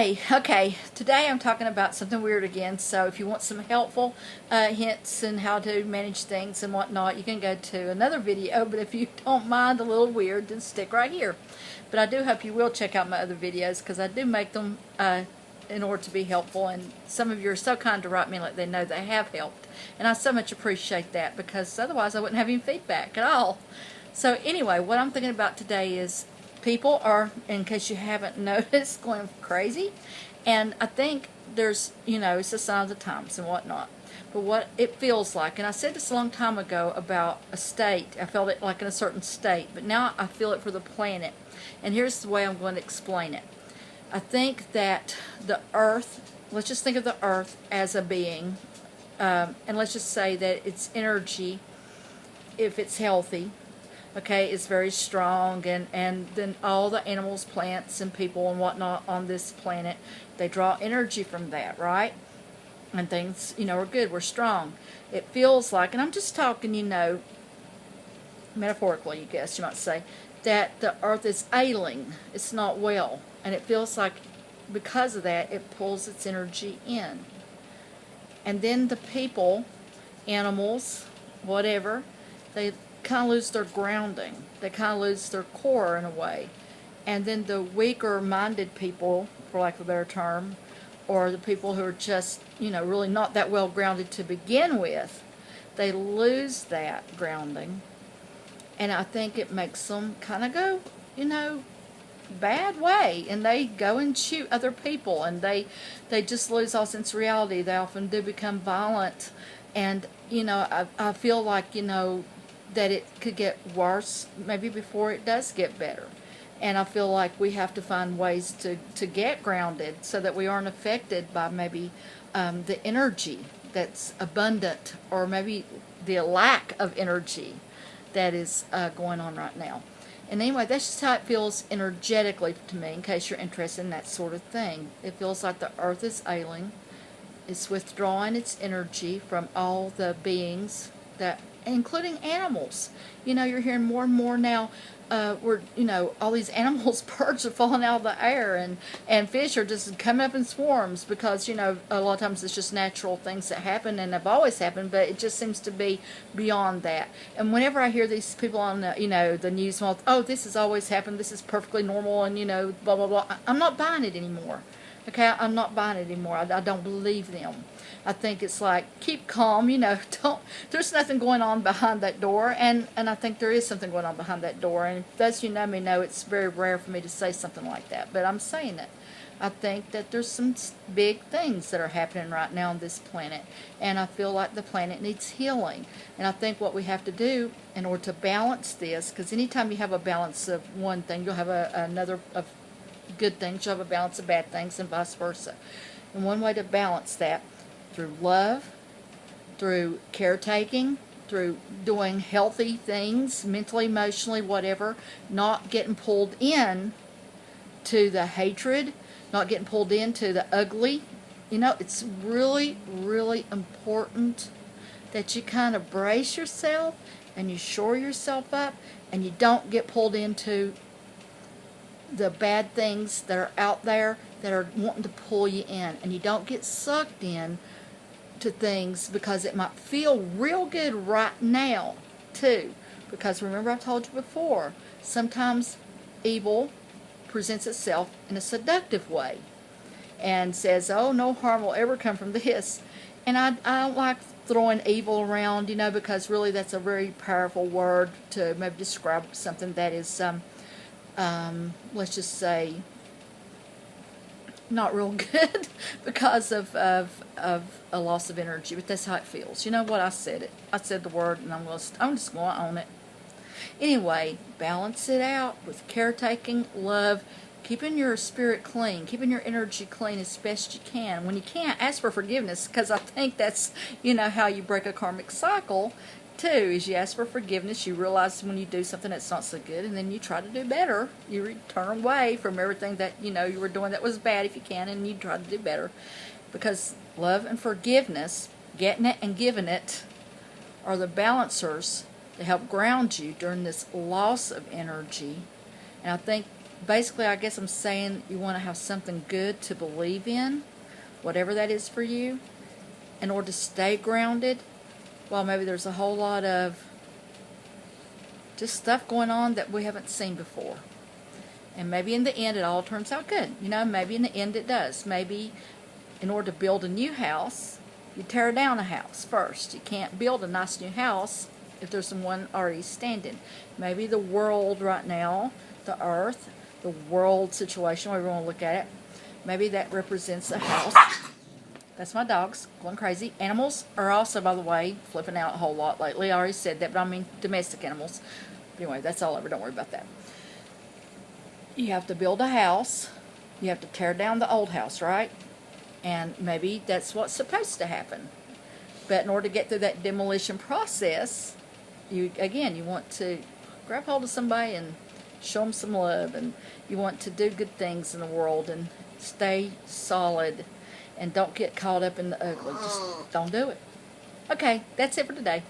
Hey, okay, today I'm talking about something weird again, so if you want some helpful hints and how to manage things and whatnot, you can go to another video, but if you don't mind a little weird, then stick right here. But I do hope you will check out my other videos, because I do make them in order to be helpful, and some of you are so kind to write me and let them know they have helped, and I so much appreciate that, because otherwise I wouldn't have any feedback at all. So anyway, what I'm thinking about today is people are, in case you haven't noticed, going crazy. And I think there's, it's a sign of the times and whatnot. But what it feels like, and I said this a long time ago about a state, I felt it like in a certain state, but now I feel it for the planet. And here's the way I'm going to explain it. I think that the Earth, let's just think of the Earth as a being, and let's just say that its energy, if it's healthy, okay, is very strong, and then all the animals, plants, and people and whatnot on this planet, they draw energy from that, right? And things, are good, we're strong. It feels like, and I'm just talking, metaphorically, I guess you might say, that the Earth is ailing, it's not well, and it feels like because of that, it pulls its energy in. And then the people, animals, whatever, they kind of lose their grounding. They kind of lose their core in a way. And then the weaker minded people, for lack of a better term, or the people who are just, really not that well grounded to begin with, they lose that grounding. And I think it makes them kind of go, bad way. And they go and shoot other people. And they just lose all sense of reality. They often do become violent. And, I feel like, that it could get worse maybe before it does get better. And I feel like we have to find ways to get grounded so that we aren't affected by maybe the energy that's abundant, or maybe the lack of energy that is going on right now. And anyway, that's just how it feels energetically to me, in case you're interested in that sort of thing. It feels like the Earth is ailing. It's withdrawing its energy from all the beings, that including animals. You're hearing more and more now where, all these animals, birds are falling out of the air, and fish are just coming up in swarms, because, a lot of times it's just natural things that happen, and have always happened, but it just seems to be beyond that. And whenever I hear these people on the, the news, oh, this has always happened, this is perfectly normal, and, blah, blah, blah, I'm not buying it anymore. Okay, I'm not buying it anymore. I don't believe them. I think it's like, keep calm, there's nothing going on behind that door, and I think there is something going on behind that door, and those who know me know it's very rare for me to say something like that, but I'm saying it. I think that there's some big things that are happening right now on this planet, and I feel like the planet needs healing, and I think what we have to do in order to balance this, because anytime you have a balance of one thing, you'll have another of good things, you'll have a balance of bad things, and vice versa. And one way to balance that, through love, through caretaking, through doing healthy things, mentally, emotionally, whatever, not getting pulled in to the hatred, not getting pulled into the ugly. It's really, really important that you kind of brace yourself and you shore yourself up, and you don't get pulled into the bad things that are out there that are wanting to pull you in, and you don't get sucked in to things because it might feel real good right now too, because remember I told you before, sometimes evil presents itself in a seductive way and says, oh, no harm will ever come from this. And I don't like throwing evil around, because really that's a very powerful word to maybe describe something that is let's just say not real good because of a loss of energy. But that's how it feels. You know what? I said it. I said the word, and I'm just going to own it. Anyway, balance it out with caretaking, love, keeping your spirit clean, keeping your energy clean as best you can. When you can't, ask for forgiveness, because I think that's, how you break a karmic cycle too, is you ask for forgiveness, you realize when you do something that's not so good, and then you try to do better. You turn away from everything that, you were doing that was bad if you can, and you try to do better. Because love and forgiveness, getting it and giving it, are the balancers to help ground you during this loss of energy. And I think basically, I guess I'm saying you want to have something good to believe in, whatever that is for you, in order to stay grounded. While maybe there's a whole lot of just stuff going on that we haven't seen before. And maybe in the end it all turns out good. You know, maybe in the end it does. Maybe in order to build a new house, you tear down a house first. You can't build a nice new house if there's one already standing. Maybe the world right now, the earth, the world situation, however you want to look at it, maybe that represents a house. That's my dogs going crazy. Animals are also, by the way, flipping out a whole lot lately. I already said that, but I mean domestic animals. But anyway, that's all over. Don't worry about that. You have to build a house. You have to tear down the old house, right? And maybe that's what's supposed to happen. But in order to get through that demolition process, you want to grab hold of somebody and show them some love. And you want to do good things in the world and stay solid. And don't get caught up in the ugly. Just don't do it. Okay, that's it for today.